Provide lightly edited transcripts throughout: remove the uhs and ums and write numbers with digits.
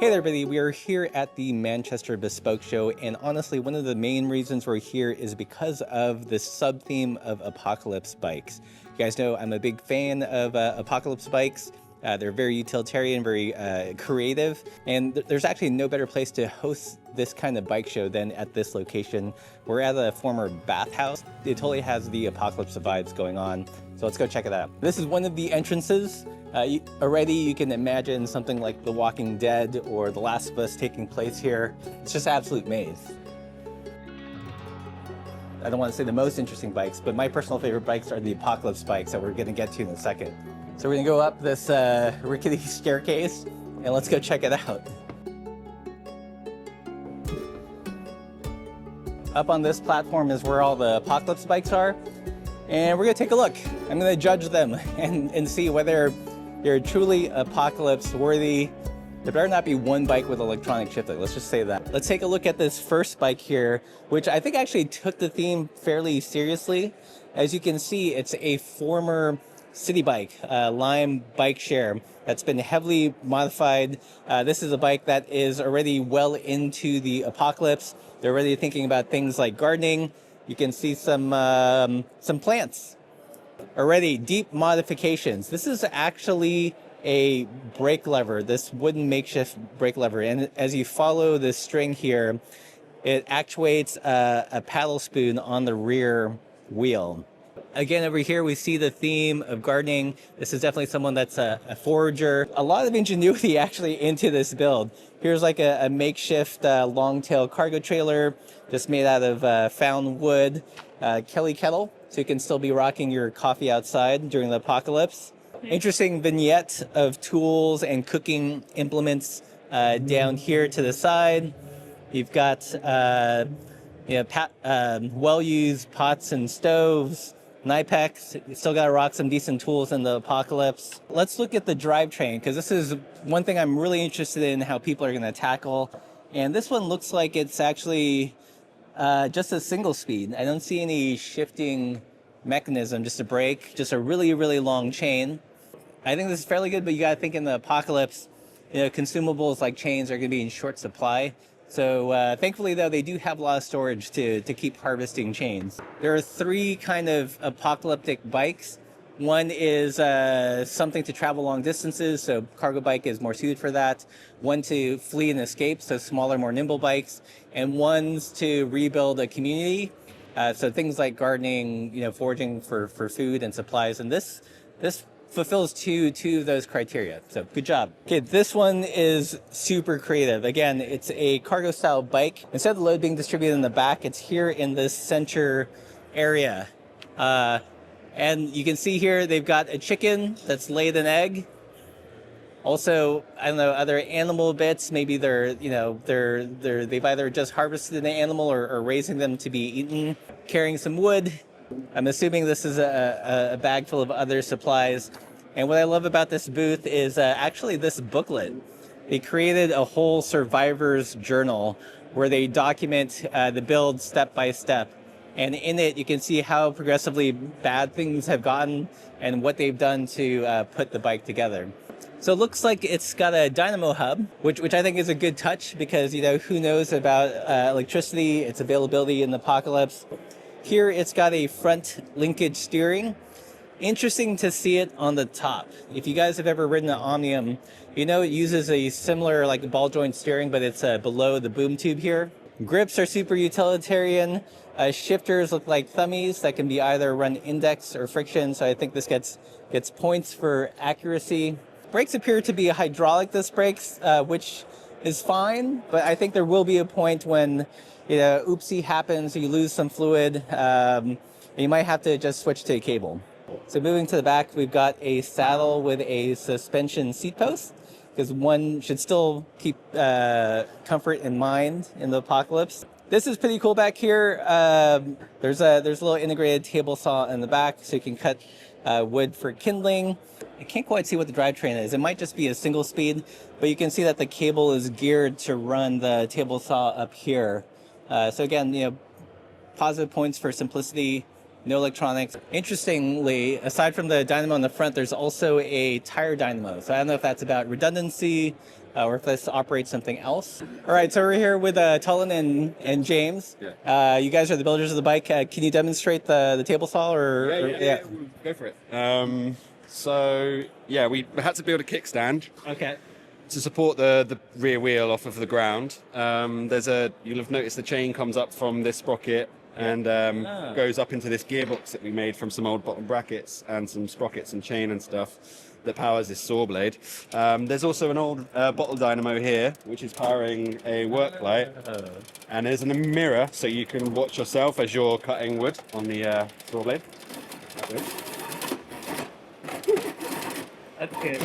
Hey there, everybody. We are here at the Manchester Bespoke Show, and honestly, one of the main reasons we're here is because of the sub-theme of apocalypse bikes. You guys know I'm a big fan of apocalypse bikes. They're very utilitarian, very creative, and there's actually no better place to host this kind of bike show than at this location. We're at a former bathhouse. It totally has the apocalypse vibes going on, so let's go check it out. This is one of the entrances. Already you can imagine something like The Walking Dead or The Last of Us taking place here. It's just an absolute maze. I don't want to say the most interesting bikes, but my personal favorite bikes are the apocalypse bikes that we're going to get to in a second. So we're going to go up this rickety staircase and let's go check it out. Up on this platform is where all the apocalypse bikes are, and we're going to take a look. I'm going to judge them and see whether they're truly apocalypse worthy. There better not be one bike with electronic shifting. Let's just say that. Let's take a look at this first bike here, which I think actually took the theme fairly seriously. As you can see, it's a former city bike, Lime bike share, that's been heavily modified. This is a bike that is already well into the apocalypse. They're already thinking about things like gardening. You can see some plants. Already deep modifications. This is actually a brake lever, this wooden makeshift brake lever. And as you follow this string here, it actuates a paddle spoon on the rear wheel. Again, over here, we see the theme of gardening. This is definitely someone that's a forager. A lot of ingenuity actually into this build. Here's like a makeshift long-tail cargo trailer, just made out of found wood, Kelly kettle, so you can still be rocking your coffee outside during the apocalypse. Interesting vignette of tools and cooking implements down here to the side. You've got well-used pots and stoves, Nipex. You still got to rock some decent tools in the apocalypse. Let's look at the drivetrain, because this is one thing I'm really interested in how people are going to tackle. And this one looks like it's actually just a single speed. I don't see any shifting mechanism, just a brake, just a really, really long chain. I think this is fairly good, but you got to think in the apocalypse, consumables like chains are going to be in short supply. So thankfully, though, they do have a lot of storage to keep harvesting chains. There are three kind of apocalyptic bikes. One is something to travel long distances, so cargo bike is more suited for that. One to flee and escape, so smaller, more nimble bikes. And one's to rebuild a community, so things like gardening, foraging for food and supplies. And this fulfills two of those criteria, so good job. Okay, this one is super creative. Again, it's a cargo style bike. Instead of the load being distributed in the back, it's here in this center area. And you can see here they've got a chicken that's laid an egg. Also, I don't know, other animal bits. Maybe they've either just harvested an animal or raising them to be eaten. Carrying some wood. I'm assuming this is a bag full of other supplies. And what I love about this booth is actually this booklet. They created a whole survivor's journal where they document the build step by step. And in it, you can see how progressively bad things have gotten and what they've done to put the bike together. So it looks like it's got a dynamo hub, which I think is a good touch because, who knows about electricity, its availability in the apocalypse. Here it's got a front linkage steering. Interesting to see it on the top. If you guys have ever ridden an Omnium, it uses a similar like ball joint steering, but it's below the boom tube here. Grips are super utilitarian. Shifters look like thummies that can be either run index or friction, so I think this gets points for accuracy. Brakes appear to be hydraulic disc brakes, which is fine, but I think there will be a point when oopsie happens, you lose some fluid, you might have to just switch to a cable. So moving to the back, we've got a saddle with a suspension seat post, because one should still keep comfort in mind in the apocalypse. This is pretty cool back here. There's a little integrated table saw in the back, so you can cut wood for kindling. I can't quite see what the drivetrain is. It might just be a single speed, but you can see that the cable is geared to run the table saw up here. So again, positive points for simplicity, no electronics. Interestingly, aside from the dynamo in the front, there's also a tire dynamo. So I don't know if that's about redundancy or if this operates something else. All right, so we're here with Tullen and James. Yeah. You guys are the builders of the bike. Can you demonstrate the table saw? Yeah, go for it. So yeah, we had to build a kickstand Okay. to support the rear wheel off of the ground. You'll have noticed the chain comes up from this sprocket and goes up into this gearbox that we made from some old bottom brackets and some sprockets and chain and stuff that powers this saw blade. There's also an old bottle dynamo here, which is powering a work light. And there's a mirror so you can watch yourself as you're cutting wood on the saw blade. That's good.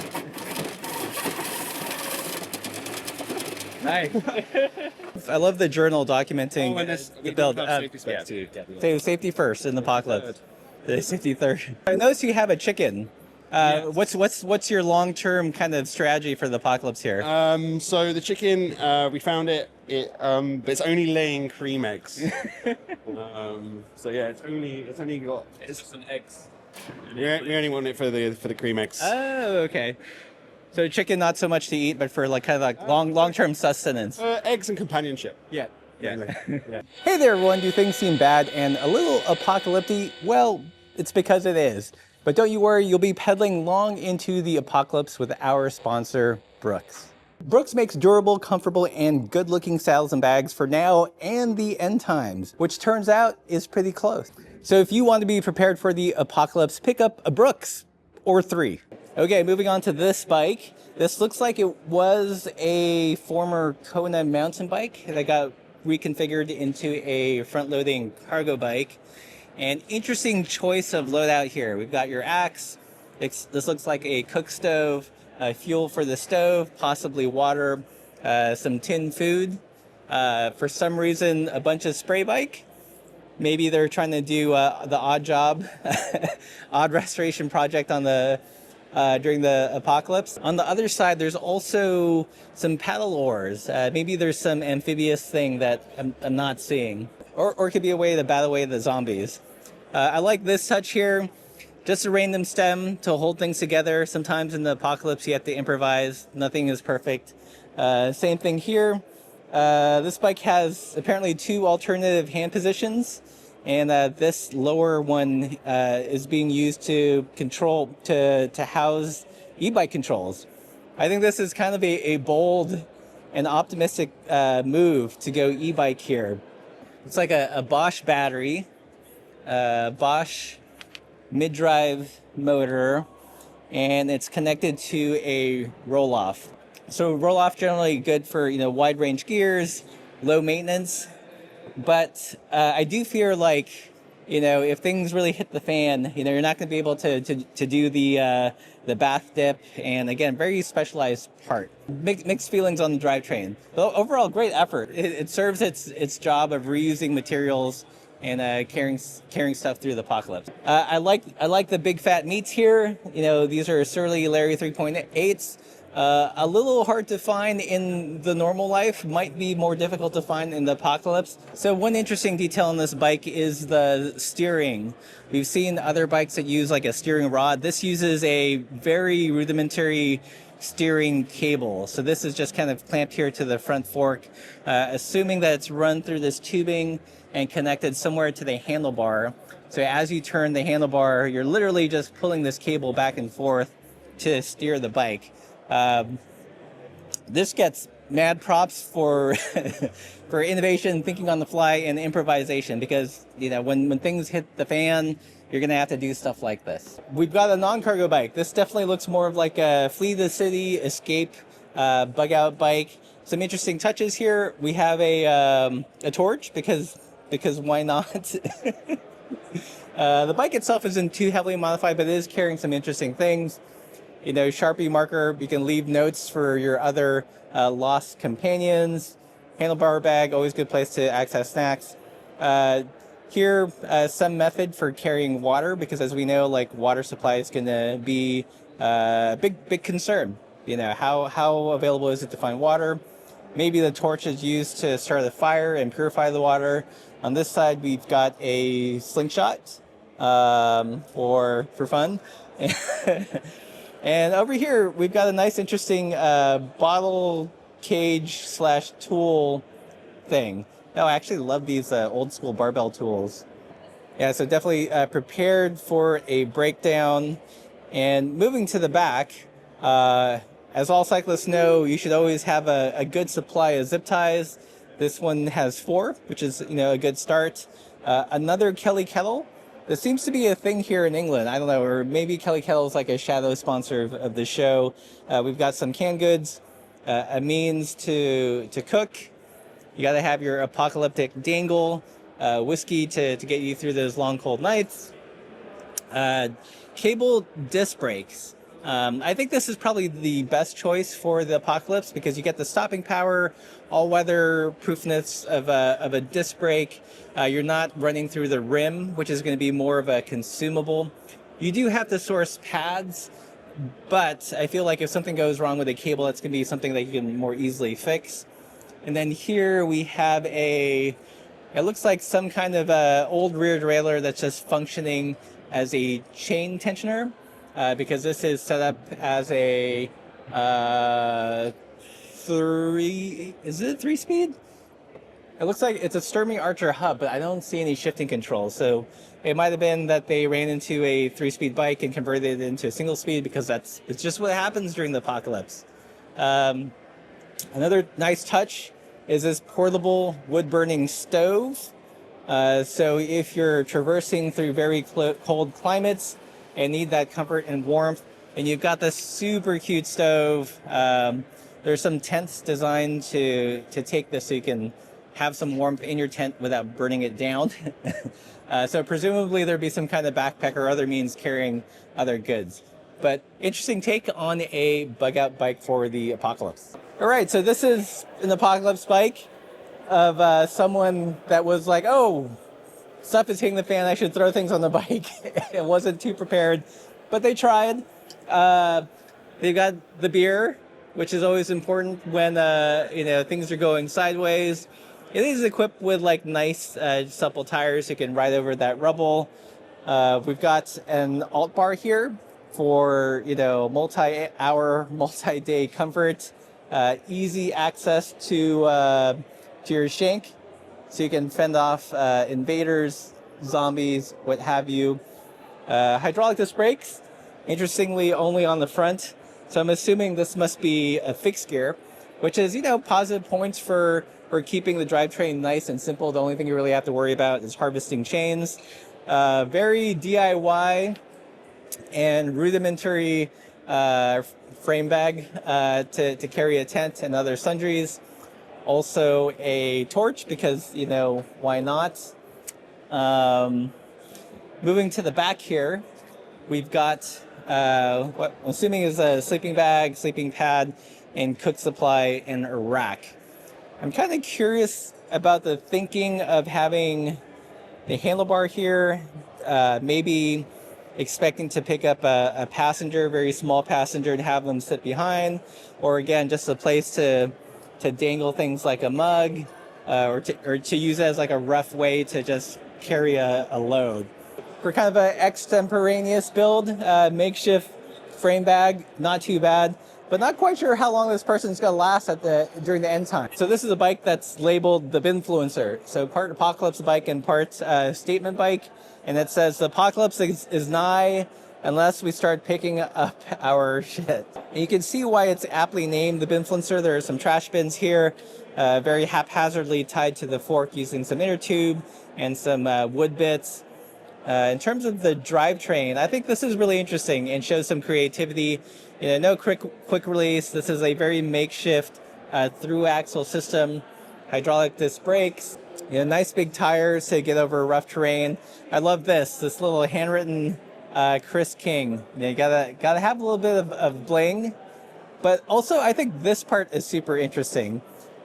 Nice. I love the journal documenting the build. Safety specs too. So safety first in the apocalypse. The safety third. I noticed you have a chicken. What's your long-term kind of strategy for the apocalypse here? So the chicken, we found it. But it's only laying cream eggs. So yeah, it's only got It's some eggs. we only want it for the cream eggs. Oh, okay. So chicken, not so much to eat, but for like kind of like long-term sustenance. Eggs and companionship. Yeah. Yeah. Hey there, everyone. Do things seem bad and a little apocalyptic? Well, it's because it is. But don't you worry, you'll be pedaling long into the apocalypse with our sponsor, Brooks. Brooks makes durable, comfortable, and good-looking saddles and bags for now and the end times, which turns out is pretty close. So if you want to be prepared for the apocalypse, pick up a Brooks or 3. Okay, moving on to this bike. This looks like it was a former Kona mountain bike that got reconfigured into a front-loading cargo bike. An interesting choice of loadout here. We've got your axe. This looks like a cook stove, fuel for the stove, possibly water, some tin food. For some reason, a bunch of spray bike. Maybe they're trying to do the odd job, odd restoration project on the during the apocalypse. On the other side, there's also some paddle oars. Maybe there's some amphibious thing that I'm not seeing. Or it could be a way to bat away the zombies. I like this touch here. Just a random stem to hold things together. Sometimes in the apocalypse you have to improvise. Nothing is perfect. Same thing here. This bike has apparently 2 alternative hand positions. And this lower one is being used to house e-bike controls. I think this is kind of a bold and optimistic move to go e-bike here. It's like a Bosch battery, Bosch mid-drive motor, and it's connected to a roll-off. So roll-off generally good for wide range gears, low maintenance. But I do fear like if things really hit the fan, you're not going to be able to do the bath dip, and again, very specialized part. Mixed feelings on the drivetrain. But overall, great effort. It serves its job of reusing materials and carrying stuff through the apocalypse. I like the big fat meats here. These are Surly Larry 3.8s. A little hard to find in the normal life, might be more difficult to find in the apocalypse. So one interesting detail on this bike is the steering. We've seen other bikes that use like a steering rod. This uses a very rudimentary steering cable. So this is just kind of clamped here to the front fork, assuming that it's run through this tubing and connected somewhere to the handlebar. So as you turn the handlebar, you're literally just pulling this cable back and forth to steer the bike. This gets mad props for for innovation, thinking on the fly, and improvisation, because when things hit the fan, you're gonna have to do stuff like this. We've got a non-cargo bike. This definitely looks more of like a flee the city, escape, bug out bike. Some interesting touches here. We have a torch because why not? The bike itself isn't too heavily modified, but it is carrying some interesting things. Sharpie marker, you can leave notes for your other lost companions. Handlebar bag, always good place to access snacks. Here, some method for carrying water, because as we know, like water supply is going to be a big concern. How available is it to find water? Maybe the torch is used to start the fire and purify the water. On this side, we've got a slingshot for fun. And over here, we've got a nice, interesting bottle cage slash tool thing. No, I actually love these old school barbell tools. Yeah, so definitely prepared for a breakdown. And moving to the back, as all cyclists know, you should always have a good supply of zip ties. This one has 4, which is a good start. Another Kelly Kettle. This seems to be a thing here in England. I don't know, or maybe Kelly Kettle is like a shadow sponsor of the show. We've got some canned goods, a means to cook. You got to have your apocalyptic dangle, whiskey to get you through those long, cold nights. Cable disc brakes. I think this is probably the best choice for the apocalypse because you get the stopping power, all-weather proofness of a disc brake. You're not running through the rim, which is going to be more of a consumable. You do have to source pads, but I feel like if something goes wrong with a cable, that's going to be something that you can more easily fix. And then here we have it looks like some kind of old rear derailleur that's just functioning as a chain tensioner, because this is set up as a 3-speed? It looks like it's a Sturmey Archer hub, but I don't see any shifting controls. So it might have been that they ran into a 3-speed bike and converted it into a single speed because it's just what happens during the apocalypse. Another nice touch is this portable wood-burning stove. So if you're traversing through very cold climates and need that comfort and warmth, and you've got this super cute stove, there's some tents designed to take this so you can have some warmth in your tent without burning it down. So presumably there'd be some kind of backpack or other means carrying other goods. But interesting take on a bug-out bike for the apocalypse. All right, so this is an apocalypse bike of someone that was like, oh, stuff is hitting the fan, I should throw things on the bike. It wasn't too prepared, but they tried. They've got the beer, which is always important when things are going sideways. It is equipped with like nice supple tires so you can ride over that rubble. We've got an alt bar here for multi-hour, multi-day comfort. Easy access to your shank, so you can fend off invaders, zombies, what have you. Hydraulic disc brakes, interestingly, only on the front. So I'm assuming this must be a fixed gear, which is, positive points for keeping the drivetrain nice and simple. The only thing you really have to worry about is harvesting chains. Very DIY and rudimentary frame bag to carry a tent and other sundries. Also a torch because, why not? Moving to the back here, we've got what I'm assuming is a sleeping bag, sleeping pad, and cook supply in a rack. I'm kind of curious about the thinking of having the handlebar here, maybe expecting to pick up a passenger, very small passenger, and have them sit behind, or again, just a place to dangle things like a mug, or to use it as like a rough way to just carry a load. For kind of an extemporaneous build, makeshift frame bag, not too bad, but not quite sure how long this person's going to last during the end time. So this is a bike that's labeled the Binfluencer. So part apocalypse bike and part statement bike. And it says the apocalypse is nigh unless we start picking up our shit. And you can see why it's aptly named the Binfluencer. There are some trash bins here, very haphazardly tied to the fork using some inner tube and some wood bits. In terms of the drivetrain, I think this is really interesting and shows some creativity. No quick release. This is a very makeshift through axle system, hydraulic disc brakes, nice big tires to get over rough terrain. I love this little handwritten Chris King. You gotta have a little bit of bling, but also I think this part is super interesting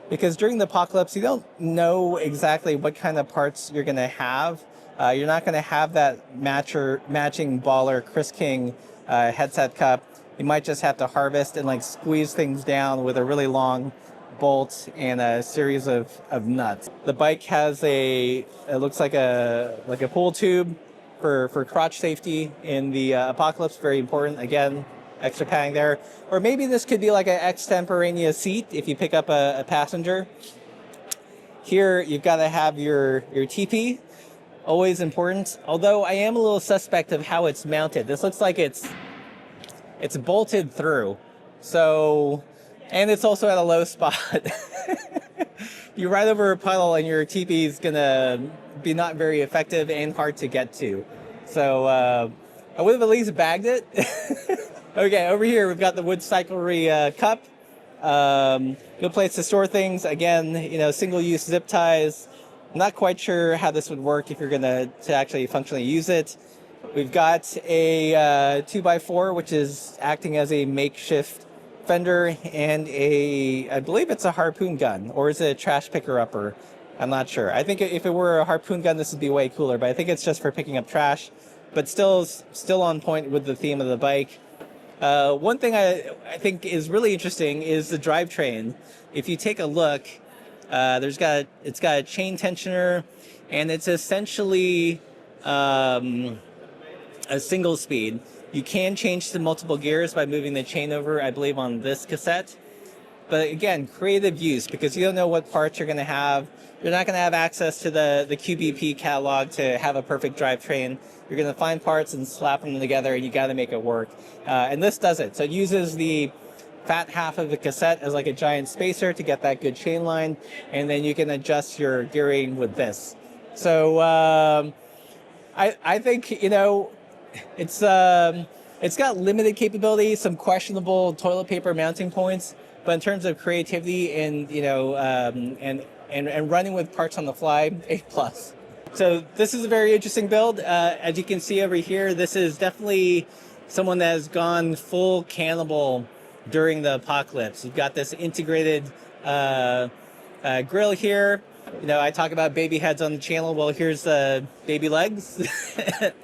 because during the apocalypse you don't know exactly what kind of parts you're gonna have. You're not gonna have that matching baller Chris King headset cup. You might just have to harvest and squeeze things down with a really long bolt and a series of nuts. The bike has it looks like a pull tube for crotch safety in the apocalypse. Very important. Again, extra padding there. Or maybe this could be like an extemporaneous seat if you pick up a passenger. Here, you've got to have your TP, always important. Although I am a little suspect of how it's mounted. This looks like it's bolted through. So, and it's also at a low spot. You ride over a puddle and your TP is gonna be not very effective and hard to get to. So I would have at least bagged it. Okay, over here we've got the wood cyclery cup. Good place to store things. Again, you know, single-use zip ties. I'm not quite sure how this would work if you're gonna to actually functionally use it. We've got a 2x4, which is acting as a makeshift fender, and I believe it's a harpoon gun, or is it a trash picker-upper? I'm not sure. I think if it were a harpoon gun, this would be way cooler, but I think it's just for picking up trash, but still on point with the theme of the bike. One thing I think is really interesting is the drivetrain. If you take a look, it's got a chain tensioner, and it's essentially a single speed. You can change to multiple gears by moving the chain over, I believe, on this cassette. But again, creative use, because you don't know what parts you're going to have. You're not going to have access to the QBP catalog to have a perfect drivetrain. You're going to find parts and slap them together, and you got to make it work. And this does it. So it uses the fat half of the cassette as like a giant spacer to get that good chain line, and then you can adjust your gearing with this. So I think, you know, it's got limited capability, some questionable toilet paper mounting points, but in terms of creativity and, you know, and running with parts on the fly, A+. So this is a very interesting build. As you can see over here, this is definitely someone that has gone full cannibal during the apocalypse. You've got this integrated grill here. You know, I talk about baby heads on the channel. Well, here's baby legs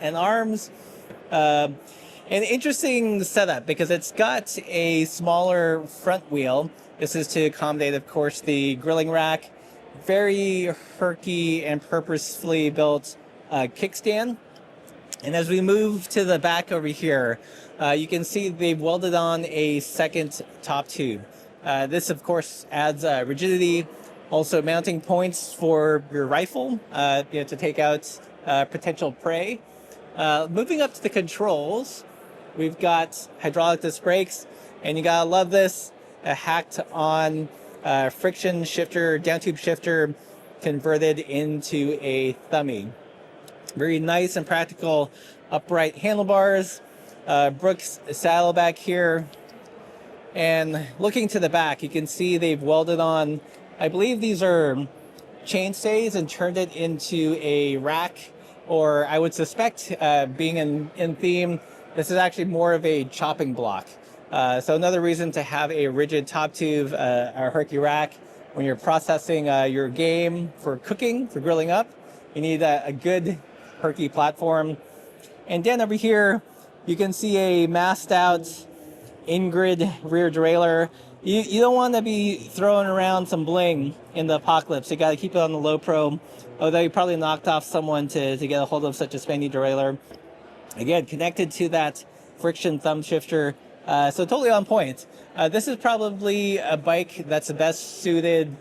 and arms. An interesting setup because it's got a smaller front wheel. This is to accommodate, of course, the grilling rack. Very herky and purposefully built kickstand. And as we move to the back over here, you can see they've welded on a second top tube. This, of course, adds rigidity. Also mounting points for your rifle, you know, to take out potential prey. Moving up to the controls, we've got hydraulic disc brakes, and you gotta love this, a hacked on friction shifter, down tube shifter converted into a thumbie. Very nice and practical upright handlebars. Brooks saddleback here. And looking to the back, you can see they've welded on, I believe these are chainstays, and turned it into a rack, or I would suspect, being in theme, this is actually more of a chopping block. So another reason to have a rigid top tube, or herky rack, when you're processing your game for cooking, for grilling up, you need a good herky platform. And then over here, you can see a masked out in-grid rear derailleur. You don't want to be throwing around some bling in the apocalypse. You got to keep it on the low pro, although you probably knocked off someone to get a hold of such a spendy derailleur. Again, connected to that friction thumb shifter, so totally on point. This is probably a bike that's the best suited,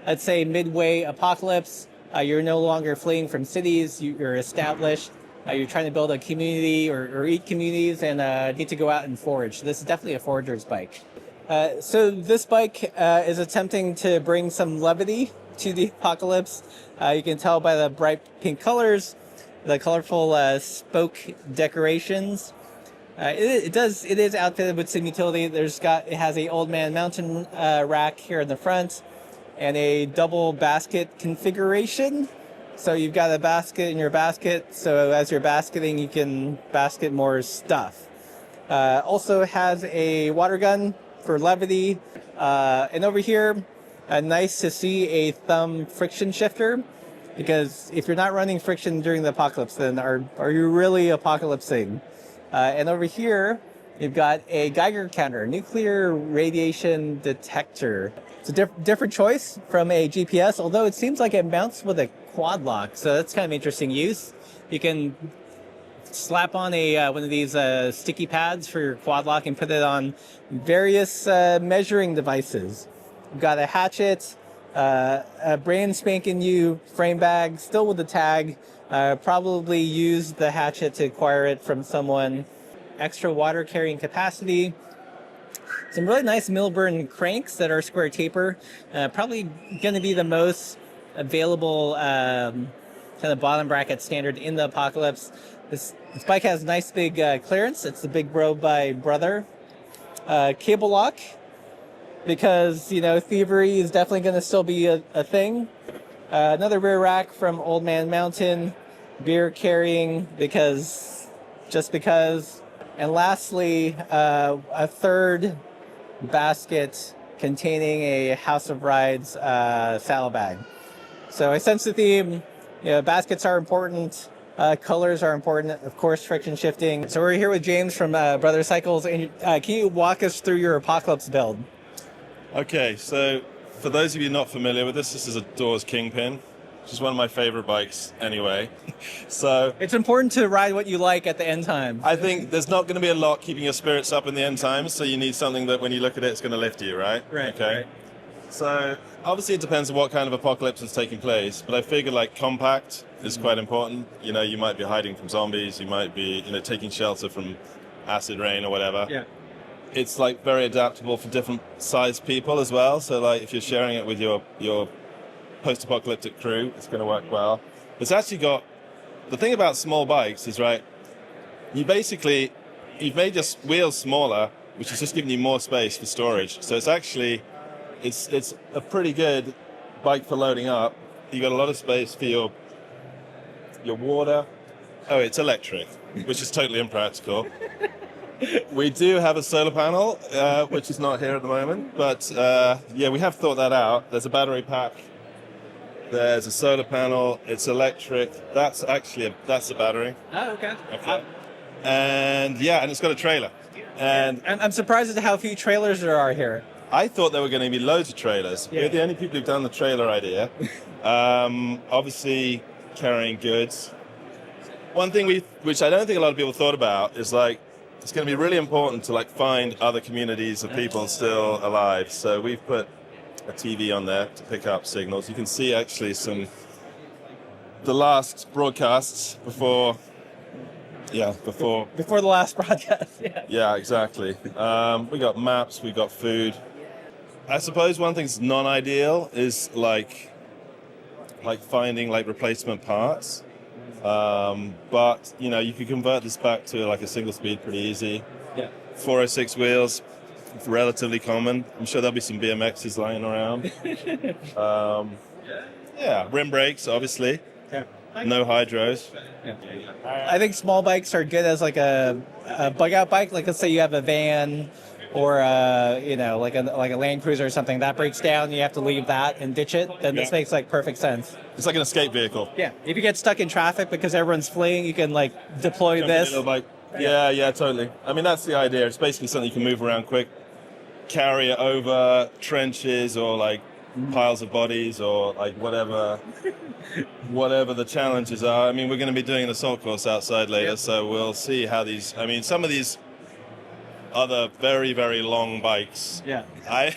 let's say, midway apocalypse. You're no longer fleeing from cities, you're established, you're trying to build a community or eat communities, and need to go out and forage. This is definitely a forager's bike. So this bike is attempting to bring some levity to the apocalypse. You can tell by the bright pink colors, the colorful spoke decorations. It is outfitted with some utility. It has a old man mountain rack here in the front, and a double basket configuration. So you've got a basket in your basket, so as you're basketing, you can basket more stuff. Also has a water gun for levity. And over here, nice to see a thumb friction shifter, because if you're not running friction during the apocalypse, then are you really apocalypsing? And over here, you've got a Geiger counter, nuclear radiation detector. It's a different choice from a GPS, although it seems like it mounts with a quad lock, so that's kind of interesting use. You can slap on a one of these sticky pads for your quad lock and put it on various measuring devices. We've got a hatchet, a brand spanking new frame bag, still with the tag. Probably used the hatchet to acquire it from someone. Extra water carrying capacity. Some really nice Milburn cranks that are square taper. Probably going to be the most available kind of bottom bracket standard in the Apocalypse. This bike has nice big clearance. It's the Big Bro by Brother. Cable lock, because, you know, thievery is definitely going to still be a thing. Another rear rack from Old Man Mountain. Beer carrying, just because. And lastly, a third basket containing a House of Rides saddlebag. So I sense the theme. You know, baskets are important. Colors are important, of course, friction shifting. So we're here with James from Brother Cycles. And can you walk us through your Apocalypse build? Okay, so for those of you not familiar with this is a Dawes Kingpin, which is one of my favorite bikes anyway. So It's important to ride what you like at the end time. I think there's not going to be a lot keeping your spirits up in the end times, so you need something that when you look at it, it's going to lift you, right? Right. Okay. Right. So obviously it depends on what kind of apocalypse is taking place, but I figure like compact is quite important. You know, you might be hiding from zombies, you might be, you know, taking shelter from acid rain or whatever. Yeah. It's like very adaptable for different sized people as well. So like if you're sharing it with your post-apocalyptic crew, it's going to work well. It's actually got, the thing about small bikes is, right, you've made your wheels smaller, which is just giving you more space for storage. So it's actually, it's a pretty good bike for loading up. You got a lot of space for your water. Oh, it's electric, which is totally impractical. We do have a solar panel, which is not here at the moment, but yeah, we have thought that out. There's a battery pack. There's a solar panel. It's electric. That's the battery. Oh, okay. And yeah, and it's got a trailer. And I'm surprised at how few trailers there are here. I thought there were going to be loads of trailers. Yeah. We're the only people who've done the trailer idea. Obviously, carrying goods. One thing which I don't think a lot of people thought about is like, it's going to be really important to like find other communities of people still alive. So we've put a TV on there to pick up signals. You can see actually the last broadcasts before Before the last broadcast. Yeah. Yeah, exactly. We got maps, we got food. I suppose one thing's non-ideal is like finding like replacement parts. But you know, you could convert this back to like a single speed pretty easy. Yeah. 406 wheels, relatively common. I'm sure there'll be some BMXs lying around. Yeah, rim brakes, obviously. Yeah. No hydros. Yeah. I think small bikes are good as like a bug out bike. Like let's say you have a van or you know, like a Land Cruiser or something that breaks down, you have to leave that and ditch it. Then this makes like perfect sense. It's like an escape vehicle. Yeah. If you get stuck in traffic because everyone's fleeing, you can like deploy Jump this. in a bike. Yeah, totally. I mean, that's the idea. It's basically something you can move around quick, carry it over trenches or like piles of bodies or like whatever the challenges are. I mean, we're going to be doing an assault course outside later, so we'll see how these. I mean, some of these other very, very long bikes. Yeah. I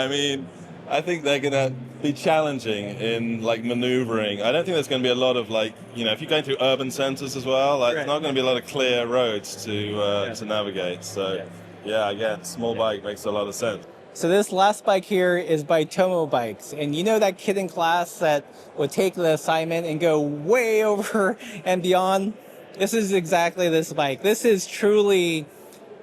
mean, I think they're going to be challenging in like maneuvering. I don't think there's going to be a lot of like, you know, if you're going through urban centers as well, like there's not going to be a lot of clear roads to navigate. So yeah, again, small bike makes a lot of sense. So this last bike here is by Tomo Bikes. And you know that kid in class that would take the assignment and go way over and beyond? This is exactly this bike. This is truly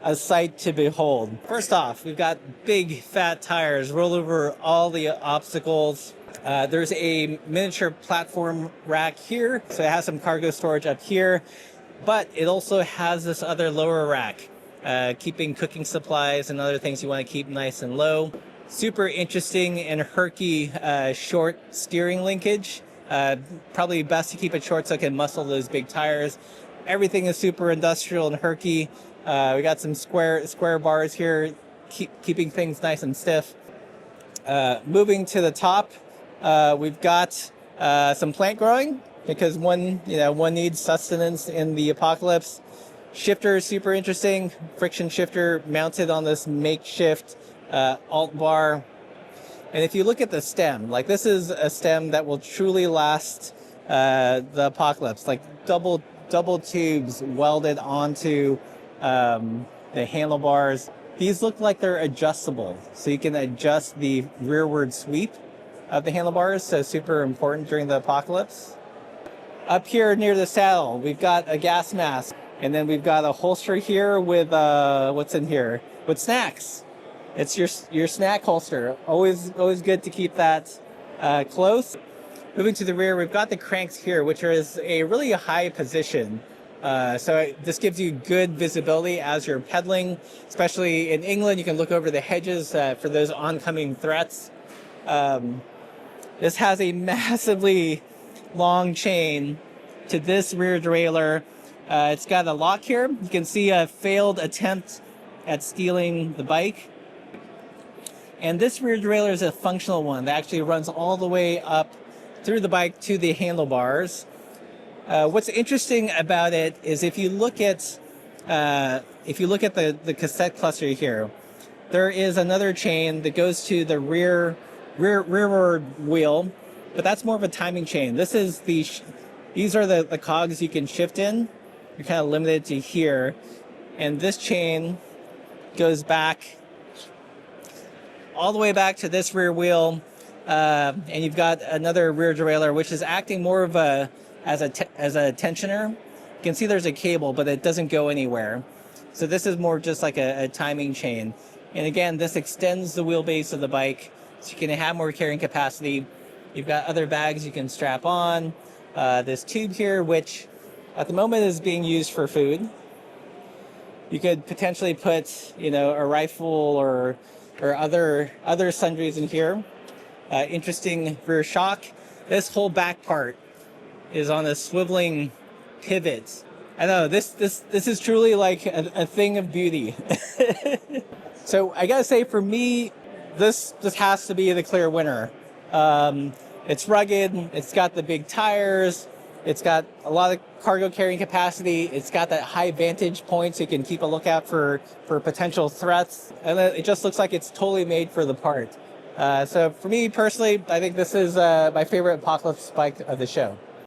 a sight to behold. First off, we've got big fat tires, roll over all the obstacles. There's a miniature platform rack here, so it has some cargo storage up here, but it also has this other lower rack, keeping cooking supplies and other things you want to keep nice and low. Super interesting and herky short steering linkage. Probably best to keep it short so it can muscle those big tires. Everything is super industrial and herky. We got some square bars here, keeping things nice and stiff. Moving to the top, we've got some plant growing. because one needs sustenance in the apocalypse. Shifter is super interesting. Friction shifter mounted on this makeshift alt bar. And if you look at the stem, like this is a stem that will truly last the apocalypse. Like double tubes welded onto the handlebars. These look like they're adjustable, so you can adjust the rearward sweep of the handlebars. So super important during the apocalypse. Up here near the saddle, we've got a gas mask. And then we've got a holster here with, what's in here? With snacks. It's your snack holster. Always good to keep that close. Moving to the rear, we've got the cranks here, which is a really high position. So this gives you good visibility as you're pedaling. Especially in England, you can look over the hedges for those oncoming threats. This has a massively long chain to this rear derailleur. It's got a lock here. You can see a failed attempt at stealing the bike. And this rear derailleur is a functional one that actually runs all the way up through the bike to the handlebars. What's interesting about it is if you look at the cassette cluster here, there is another chain that goes to the rearward wheel, but that's more of a timing chain. These are the cogs you can shift in. You're kind of limited to here. And this chain goes back all the way back to this rear wheel. And you've got another rear derailleur, which is acting more of as a tensioner. You can see there's a cable, but it doesn't go anywhere. So this is more just like a timing chain. And again, this extends the wheelbase of the bike, so you can have more carrying capacity. You've got other bags you can strap on. This tube here, which at the moment is being used for food. You could potentially put, a rifle or other sundries in here. Interesting rear shock. This whole back part is on a swiveling pivot. I know this is truly like a thing of beauty. So I gotta say, for me, this has to be the clear winner. It's rugged. It's got the big tires. It's got a lot of cargo carrying capacity. It's got that high vantage point, so you can keep a lookout for potential threats. And it just looks like it's totally made for the part. So for me personally, I think this is my favorite apocalypse bike of the show.